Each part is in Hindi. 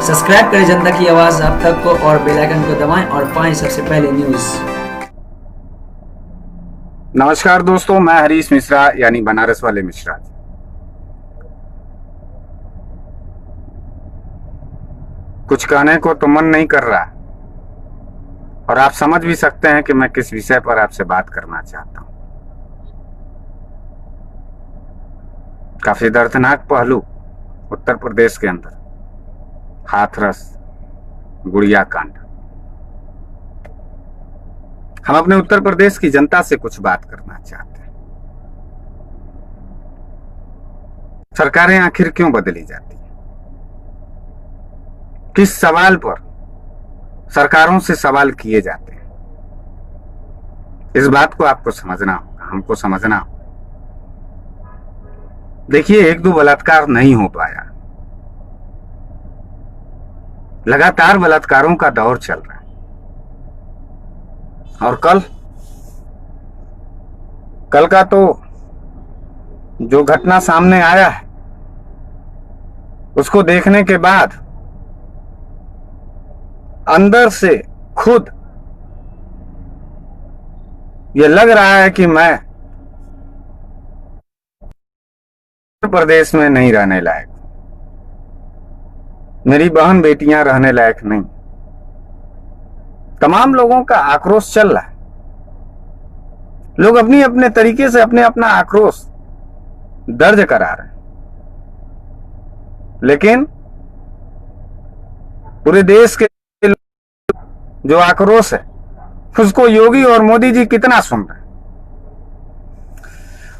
सब्सक्राइब करें जनता की आवाज आप तक को और बेल आइकन को दबाएं और पाएं सबसे पहले न्यूज। नमस्कार दोस्तों, मैं हरीश मिश्रा यानी बनारस वाले मिश्रा। कुछ कहने को तो मन नहीं कर रहा और आप समझ भी सकते हैं कि मैं किस विषय पर आपसे बात करना चाहता हूं। काफी दर्दनाक पहलू उत्तर प्रदेश के अंदर हाथरस गुड़िया कांड। हम अपने उत्तर प्रदेश की जनता से कुछ बात करना चाहते हैं। सरकारें आखिर क्यों बदली जाती हैं? किस सवाल पर सरकारों से सवाल किए जाते हैं? इस बात को आपको समझना होगा, हमको समझना होगा। देखिए, एक दो बलात्कार नहीं हो पाया, लगातार बलात्कारों का दौर चल रहा है। और कल का तो जो घटना सामने आया है उसको देखने के बाद अंदर से खुद ये लग रहा है कि मैं उत्तर प्रदेश में नहीं रहने लायक, मेरी बहन बेटियां रहने लायक नहीं। तमाम लोगों का आक्रोश चल रहा है। लोग अपनी अपने तरीके से अपना आक्रोश दर्ज करा रहे हैं, लेकिन पूरे देश के जो आक्रोश है उसको योगी और मोदी जी कितना सुन रहे हैं।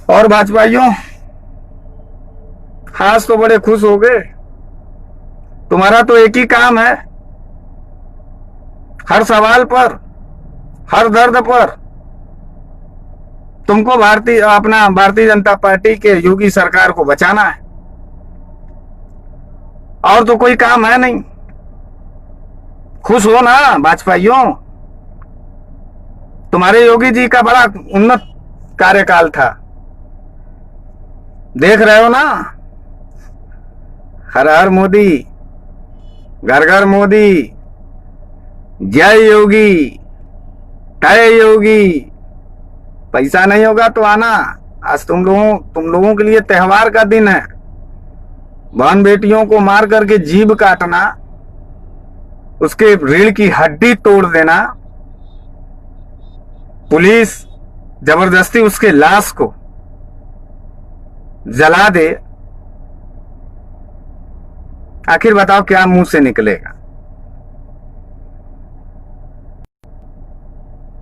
और भाजपाइयों, आज तो बड़े खुश हो गए। तुम्हारा तो एक ही काम है, हर सवाल पर, हर दर्द पर तुमको भारतीय जनता पार्टी के योगी सरकार को बचाना है, और तो कोई काम है नहीं। खुश हो ना भाजपाइयों, तुम्हारे योगी जी का बड़ा उन्नत कार्यकाल था, देख रहे हो ना। हर हर मोदी, घर घर मोदी, जय योगी, तय योगी। पैसा नहीं होगा तो आना, आज तुम लोगों के लिए त्योहार का दिन है। बहन बेटियों को मार करके जीभ काटना, उसके रीढ़ की हड्डी तोड़ देना, पुलिस जबरदस्ती उसके लाश को जला दे, आखिर बताओ क्या मुंह से निकलेगा?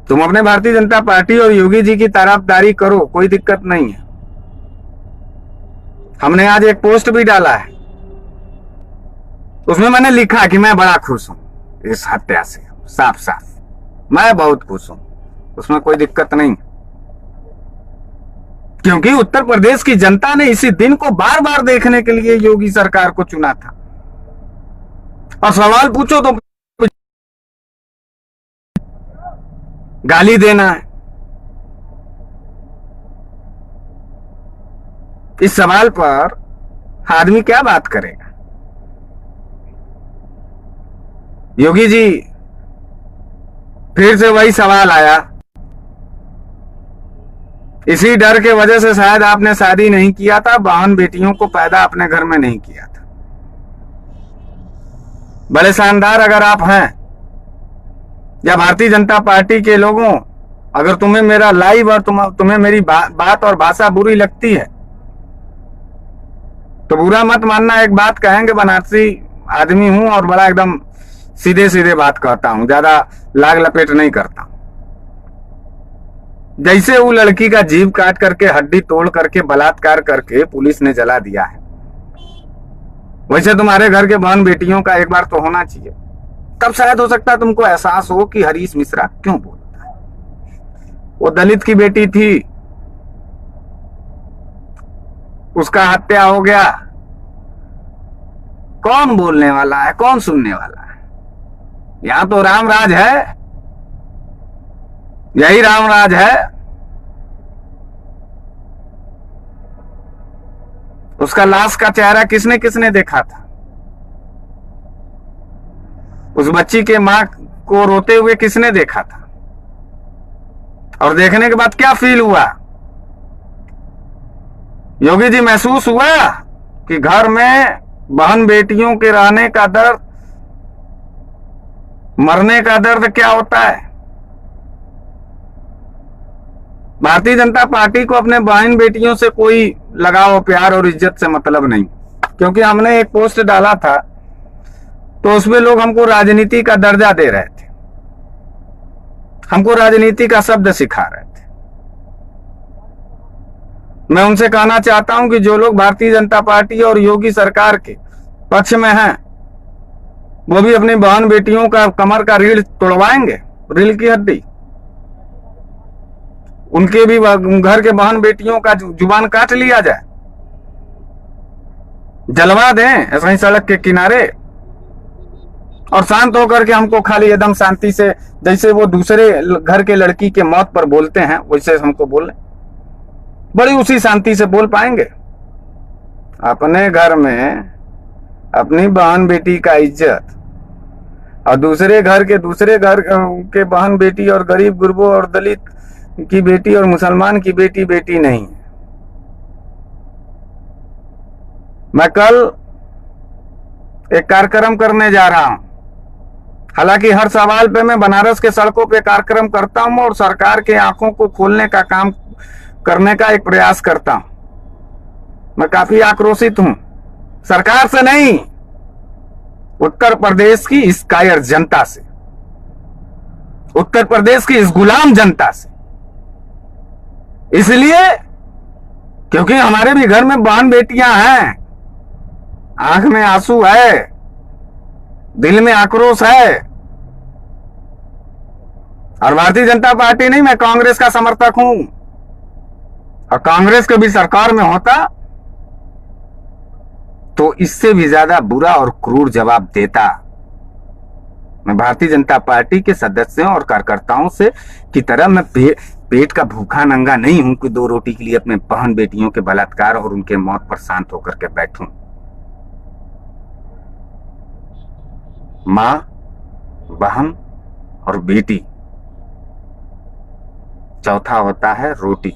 तुम अपने भारतीय जनता पार्टी और योगी जी की तरफदारी करो, कोई दिक्कत नहीं है। हमने आज एक पोस्ट भी डाला है, उसमें मैंने लिखा कि मैं बड़ा खुश हूं इस हत्या से, साफ साफ मैं बहुत खुश हूं, उसमें कोई दिक्कत नहीं। क्योंकि उत्तर प्रदेश की जनता ने इसी दिन को बार बार देखने के लिए योगी सरकार को चुना था। और सवाल पूछो तो गाली देना है। इस सवाल पर आदमी क्या बात करेगा? योगी जी फिर से वही सवाल आया। इसी डर के वजह से शायद आपने शादी नहीं किया था, बहन बेटियों को पैदा अपने घर में नहीं किया था। बड़े शानदार अगर आप हैं, या भारतीय जनता पार्टी के लोगों, अगर तुम्हें मेरा लाइव और तुम्हें मेरी बात और भाषा बुरी लगती है तो बुरा मत मानना। एक बात कहेंगे, बनारसी आदमी हूं और बड़ा एकदम सीधे सीधे बात कहता हूं, ज्यादा लाग लपेट नहीं करता। जैसे वो लड़की का जीभ काट करके, हड्डी तोड़ करके, बलात्कार करके पुलिस ने जला दिया है, वैसे तुम्हारे घर के बहन बेटियों का एक बार तो होना चाहिए। तब शायद हो सकता है तुमको एहसास हो कि हरीश मिश्रा क्यों बोलता है। वो दलित की बेटी थी, उसका हत्या हो गया, कौन बोलने वाला है, कौन सुनने वाला है? यहां तो राम राज है, यही राम राज है। उसका लाश का चेहरा किसने किसने देखा था? उस बच्ची के मां को रोते हुए किसने देखा था? और देखने के बाद क्या फील हुआ? योगी जी, महसूस हुआ कि घर में बहन बेटियों के रहने का दर्द, मरने का दर्द क्या होता है? भारतीय जनता पार्टी को अपने बहन बेटियों से कोई लगाव, प्यार और इज्जत से मतलब नहीं, क्योंकि हमने एक पोस्ट डाला था तो उसमें लोग हमको राजनीति का दर्जा दे रहे थे, हमको राजनीति का शब्द सिखा रहे थे। मैं उनसे कहना चाहता हूं कि जो लोग भारतीय जनता पार्टी और योगी सरकार के पक्ष में हैं, वो भी अपनी बहन बेटियों का कमर का रीढ़ तोड़वाएंगे, रीढ़ की हड्डी। उनके भी घर के बहन बेटियों का जुबान काट लिया जाए, जलवा दें ऐसा ही सड़क के किनारे, और शांत होकर के हमको खाली एकदम शांति से, जैसे वो दूसरे घर के लड़की के मौत पर बोलते हैं वैसे हमको बोले, बड़ी उसी शांति से बोल पाएंगे। अपने घर में अपनी बहन बेटी का इज्जत और दूसरे घर के बहन बेटी और गरीब गुरबों और दलित की बेटी और मुसलमान की बेटी बेटी नहीं। मैं कल एक कार्यक्रम करने जा रहा हूं, हालांकि हर सवाल पे मैं बनारस के सड़कों पे कार्यक्रम करता हूं और सरकार के आंखों को खोलने का काम करने का एक प्रयास करता हूं। मैं काफी आक्रोशित हूं, सरकार से नहीं, उत्तर प्रदेश की इस कायर जनता से, उत्तर प्रदेश की इस गुलाम जनता से। इसलिए क्योंकि हमारे भी घर में बहन बेटियां हैं, आंख में आंसू है, दिल में आक्रोश है। और भारतीय जनता पार्टी नहीं, मैं कांग्रेस का समर्थक हूं, और कांग्रेस के भी सरकार में होता तो इससे भी ज्यादा बुरा और क्रूर जवाब देता। मैं भारतीय जनता पार्टी के सदस्यों और कार्यकर्ताओं से की तरह मैं पेट का भूखा नंगा नहीं हूं कि 2 रोटी के लिए अपने बहन बेटियों के बलात्कार और उनके मौत पर शांत होकर के बैठूं। मां, बहन और बेटी, चौथा होता है रोटी।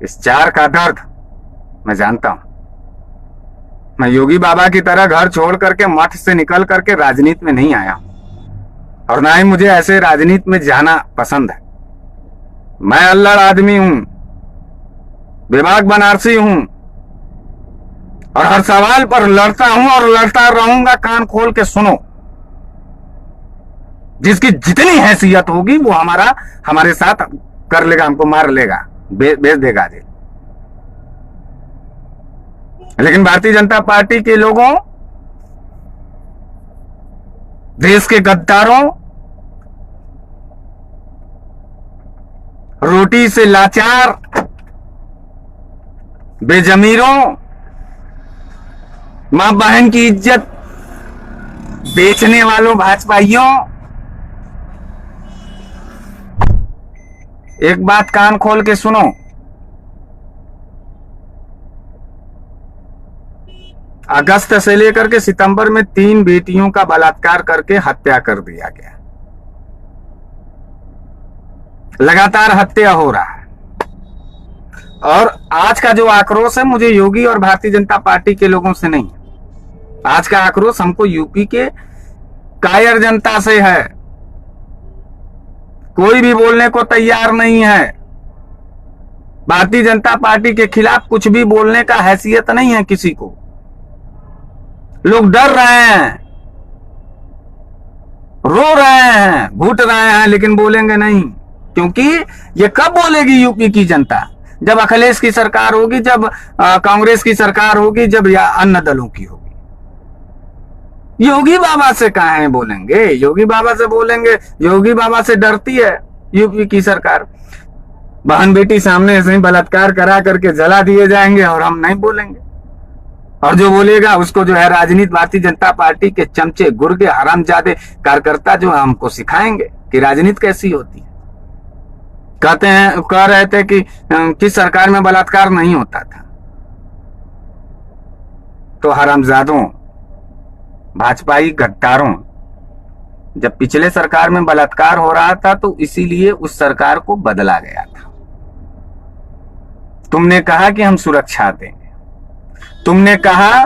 इस 4 का दर्द मैं जानता हूं। मैं योगी बाबा की तरह घर छोड़ करके, मठ से निकल करके राजनीति में नहीं आया, और ना ही मुझे ऐसे राजनीति में जाना पसंद है। मैं अल्लड़ आदमी हूं, विभाग बनारसी हूं, और हर सवाल पर लड़ता हूं और लड़ता रहूंगा। कान खोल के सुनो, जिसकी जितनी हैसियत होगी वो हमारे साथ कर लेगा, हमको मार लेगा, बेच देगा जेल। लेकिन भारतीय जनता पार्टी के लोगों, देश के गद्दारों, रोटी से लाचार बेजमीरों, मां बहन की इज्जत बेचने वालों भाजपाइयों, एक बात कान खोल के सुनो, अगस्त से लेकर के सितंबर में 3 बेटियों का बलात्कार करके हत्या कर दिया गया। लगातार हत्या हो रहा है। और आज का जो आक्रोश है, मुझे योगी और भारतीय जनता पार्टी के लोगों से नहीं, आज का आक्रोश हमको यूपी के कायर जनता से है। कोई भी बोलने को तैयार नहीं है, भारतीय जनता पार्टी के खिलाफ कुछ भी बोलने का हैसियत नहीं है किसी को। लोग डर रहे हैं, रो रहे हैं, घुट रहे हैं, लेकिन बोलेंगे नहीं, क्योंकि ये कब बोलेगी यूपी की जनता? जब अखिलेश की सरकार होगी, जब कांग्रेस की सरकार होगी, जब या अन्य दलों की होगी। योगी बाबा से कहां बोलेंगे? योगी बाबा से बोलेंगे? योगी बाबा से डरती है यूपी की सरकार। बहन बेटी सामने ऐसे ही बलात्कार करा करके जला दिए जाएंगे और हम नहीं बोलेंगे। और जो बोलेगा उसको जो है राजनीति भारतीय जनता पार्टी के चमचे, गुर्गे, हरामजादे कार्यकर्ता जो हमको सिखाएंगे कि राजनीति कैसी होती है। कह रहे थे कि किस सरकार में बलात्कार नहीं होता था। तो हरामजादों, भाजपाई गद्दारों, जब पिछले सरकार में बलात्कार हो रहा था तो इसीलिए उस सरकार को बदला गया था। तुमने कहा कि हम सुरक्षा देंगे, तुमने कहा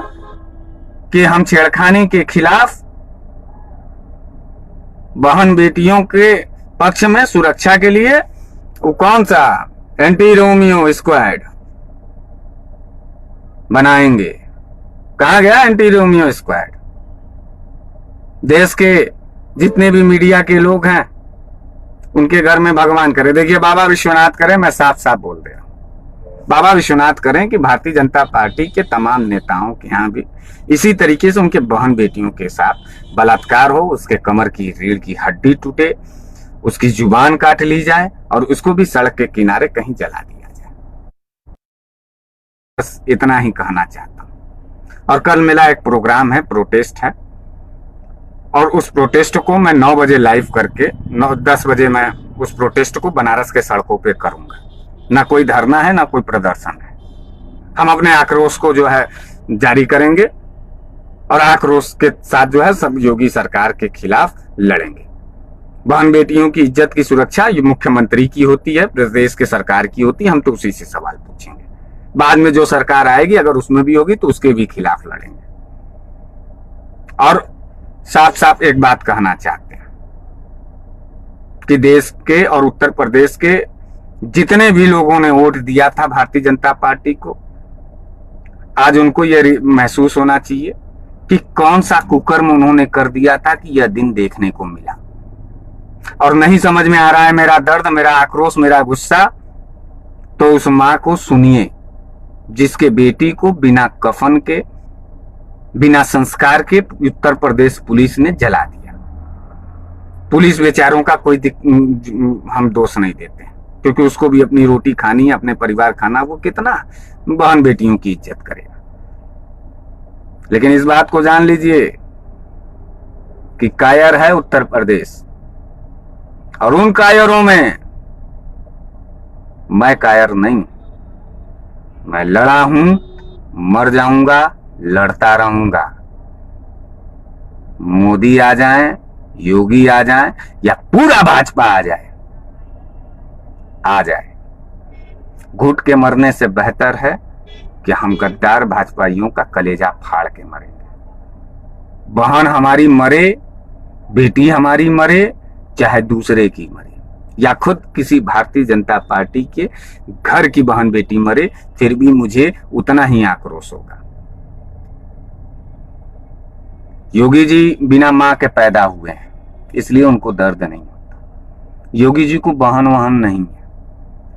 कि हम छेड़खानी के खिलाफ बहन बेटियों के पक्ष में सुरक्षा के लिए वो कौन सा एंटी रोमियो स्क्वाड बनाएंगे। कहा गया एंटी रोमियो स्क्वाड? देश के जितने भी मीडिया के लोग हैं उनके घर में भगवान करे। देखिए बाबा विश्वनाथ करें, मैं साफ साफ बोल दे रहा हूं, बाबा विश्वनाथ करें कि भारतीय जनता पार्टी के तमाम नेताओं के यहाँ भी इसी तरीके से उनके बहन बेटियों के साथ बलात्कार हो, उसके कमर की रीढ़ की हड्डी टूटे, उसकी जुबान काट ली जाए और उसको भी सड़क के किनारे कहीं जला दिया जाए। बस इतना ही कहना चाहता हूं। और कल मेरा एक प्रोग्राम है, प्रोटेस्ट है, और उस प्रोटेस्ट को मैं 9 बजे लाइव करके 10 बजे मैं उस प्रोटेस्ट को बनारस के सड़कों पे करूंगा। ना कोई धरना है, ना कोई प्रदर्शन है। हम अपने आक्रोश को जो है जारी करेंगे और आक्रोश के साथ जो है सब योगी सरकार के खिलाफ लड़ेंगे। बहन बेटियों की इज्जत की सुरक्षा ये मुख्यमंत्री की होती है, प्रदेश के सरकार की होती है। हम तो उसी से सवाल पूछेंगे। बाद में जो सरकार आएगी अगर उसमें भी होगी तो उसके भी खिलाफ लड़ेंगे। और साफ साफ एक बात कहना चाहते हैं कि देश के और उत्तर प्रदेश के जितने भी लोगों ने वोट दिया था भारतीय जनता पार्टी को, आज उनको यह महसूस होना चाहिए कि कौन सा कुकर्म उन्होंने कर दिया था कि यह दिन देखने को मिला। और नहीं समझ में आ रहा है मेरा दर्द, मेरा आक्रोश, मेरा गुस्सा, तो उस मां को सुनिए जिसके बेटी को बिना कफन के, बिना संस्कार के उत्तर प्रदेश पुलिस ने जला दिया। पुलिस बेचारों का कोई हम दोष नहीं देते, क्योंकि उसको भी अपनी रोटी खानी है, अपने परिवार खाना, वो कितना बहन बेटियों की इज्जत करेगा। लेकिन इस बात को जान लीजिए कि कायर है उत्तर प्रदेश, और उन कायरों में मैं कायर नहीं। मैं लड़ा हूं, मर जाऊंगा, लड़ता रहूंगा। मोदी आ जाए, योगी आ जाए, या पूरा भाजपा आ जाए, घुट के मरने से बेहतर है कि हम गद्दार भाजपाइयों का कलेजा फाड़ के मरेंगे। बहन हमारी मरे, बेटी हमारी मरे, चाहे दूसरे की मरे, या खुद किसी भारतीय जनता पार्टी के घर की बहन बेटी मरे, फिर भी मुझे उतना ही आक्रोश होगा। योगी जी बिना मां के पैदा हुए हैं, इसलिए उनको दर्द नहीं होता। योगी जी को बहन वहन नहीं है।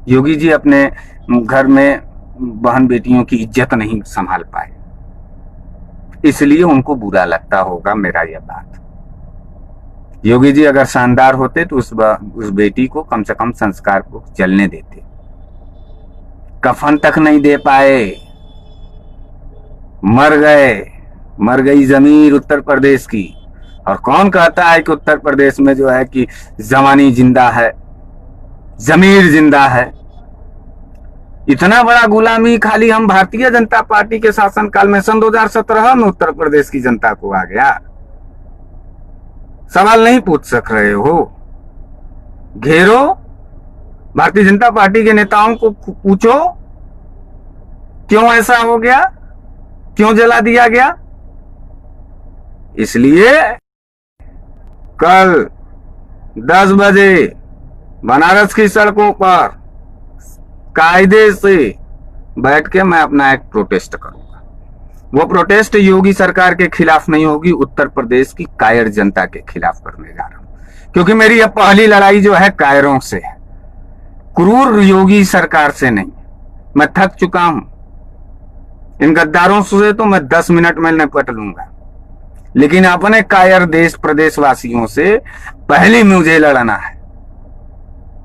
योगी जी अपने घर में बहन बेटियों की इज्जत नहीं संभाल पाए, इसलिए उनको बुरा लगता होगा मेरा यह बात। योगी जी अगर शानदार होते तो उस बेटी को कम से कम संस्कार को चलने देते। कफन तक नहीं दे पाए, मर गई जमीर उत्तर प्रदेश की। और कौन कहता है कि उत्तर प्रदेश में जो है कि जवानी जिंदा है, जमीर जिंदा है। इतना बड़ा गुलामी खाली हम भारतीय जनता पार्टी के शासनकाल में सन 2017 में उत्तर प्रदेश की जनता को आ गया। सवाल नहीं पूछ सक रहे हो? घेरो, भारतीय जनता पार्टी के नेताओं को पूछो क्यों ऐसा हो गया, क्यों जला दिया गया। इसलिए कल 10 बजे बनारस की सड़कों पर कायदे से बैठ के मैं अपना एक प्रोटेस्ट करूंगा। वो प्रोटेस्ट योगी सरकार के खिलाफ नहीं होगी, उत्तर प्रदेश की कायर जनता के खिलाफ करने जा रहा हूं। क्योंकि मेरी यह पहली लड़ाई जो है कायरों से है, क्रूर योगी सरकार से नहीं। मैं थक चुका हूं इन गद्दारों से, तो मैं 10 मिनट में निपट लूंगा, लेकिन अपने कायर देश प्रदेशवासियों से पहले मुझे लड़ना है।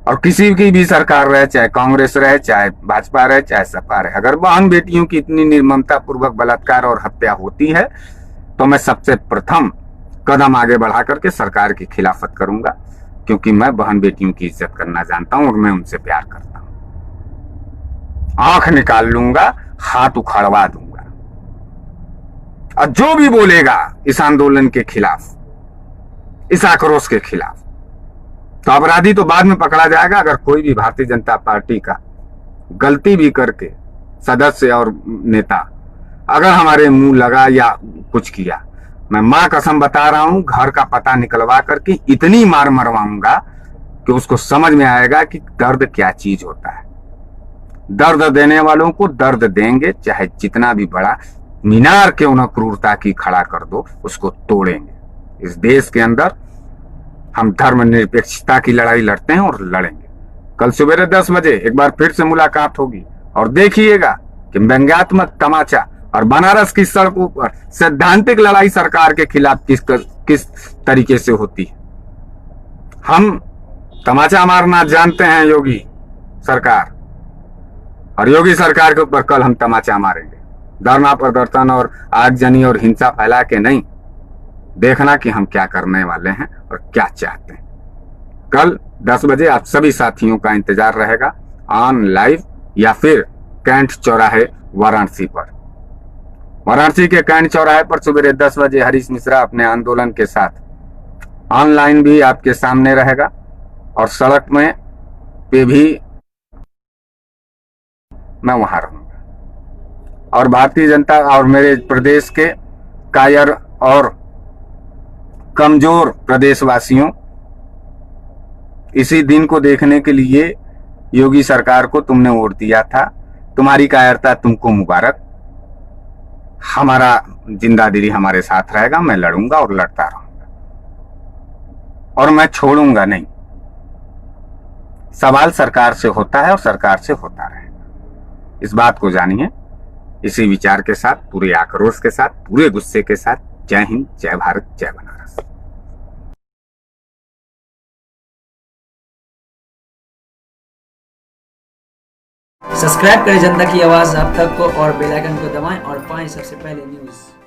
और किसी की भी सरकार रहे, चाहे कांग्रेस रहे, चाहे भाजपा रहे, चाहे सपा रहे, अगर बहन बेटियों की इतनी निर्ममता पूर्वक बलात्कार और हत्या होती है तो मैं सबसे प्रथम कदम आगे बढ़ा करके सरकार की खिलाफत करूंगा। क्योंकि मैं बहन बेटियों की इज्जत करना जानता हूं और मैं उनसे प्यार करता हूं। आंख निकाल लूंगा, हाथ उखाड़वा दूंगा। और जो भी बोलेगा इस आंदोलन के खिलाफ, इस आक्रोश के खिलाफ। तो अपराधी तो बाद में पकड़ा जाएगा। अगर कोई भी भारतीय जनता पार्टी का गलती भी करके सदस्य और नेता अगर हमारे मुंह लगा या कुछ किया, मैं मां कसम बता रहा हूं, घर का पता निकलवा करके इतनी मार मरवाऊंगा कि उसको समझ में आएगा कि दर्द क्या चीज होता है। दर्द देने वालों को दर्द देंगे, चाहे जितना भी बड़ा मीनार क्यों न क्रूरता की खड़ा कर दो, उसको तोड़ेंगे। इस देश के अंदर हम धर्मनिरपेक्षता की लड़ाई लड़ते हैं और लड़ेंगे। कल सवेरे 10 बजे एक बार फिर से मुलाकात होगी और देखिएगा कि व्यंग्यात्मक तमाचा और बनारस की सड़कों पर सैद्धांतिक लड़ाई सरकार के खिलाफ किस तरीके से होती है। हम तमाचा मारना जानते हैं योगी सरकार, और योगी सरकार के ऊपर कल हम तमाचा मारेंगे। धरना प्रदर्शन और आगजनी और हिंसा फैला के नहीं, देखना कि हम क्या करने वाले हैं और क्या चाहते हैं। कल 10 बजे आप सभी साथियों का इंतजार रहेगा ऑन लाइव या फिर कैंट चौराहे वाराणसी पर। वाराणसी के कैंट चौराहे पर सवेरे 10 बजे हरीश मिश्रा अपने आंदोलन के साथ ऑनलाइन भी आपके सामने रहेगा और सड़क में पे भी मैं वहां रहूंगा। और भारतीय जनता और मेरे प्रदेश के कायर और कमजोर प्रदेशवासियों, इसी दिन को देखने के लिए योगी सरकार को तुमने वोट दिया था, तुम्हारी कायरता तुमको मुबारक। हमारा जिंदादिली हमारे साथ रहेगा, मैं लड़ूंगा और लड़ता रहूंगा और मैं छोड़ूंगा नहीं। सवाल सरकार से होता है और सरकार से होता रहेगा। इस बात को जानिए। इसी विचार के साथ, पूरे आक्रोश के साथ, पूरे गुस्से के साथ, जय हिंद, जय भारत, जय बनारस। सब्सक्राइब करें जनता की आवाज आप तक को और बेल आइकन को दबाएं और पाएं सबसे पहले न्यूज़।